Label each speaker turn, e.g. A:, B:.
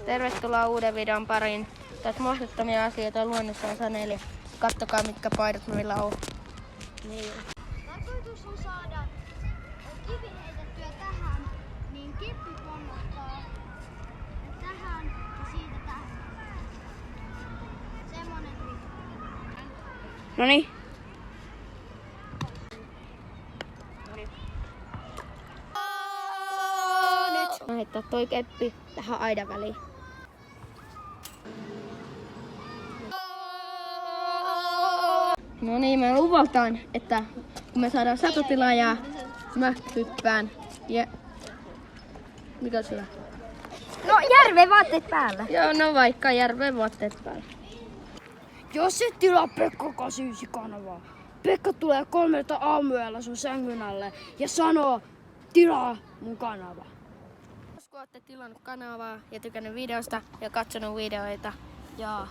A: Tervetuloa uuden videon pariin. Tässä mahdottomia asioita luonnossa on Saneli. Kattokaa mitkä paidat meillä on. Niin.
B: Tarkoitus on saada kivi heitettyä tähän, niin keppi ponnottaa tähän ja siitä tähän. Semmonen trikki.
A: Noniin. Nyt. Mä heittää toi keppi tähän aidan väliin. No niin, me luvataan, että kun me saadaan satotilaajaa, mä hyppään. Ja... Mikä sulla?
B: No järven vaatteet päällä.
A: Joo, no vaikka järven vaatteet päällä.
C: Jos et tilaa Pekka 89 kanavaa, Pekka tulee 3 aamuyöllä sun sängyn alle ja sanoo, tilaa mun kanava.
A: Jos olette tilannut kanavaa ja tykännyt videosta ja katsonut videoita ja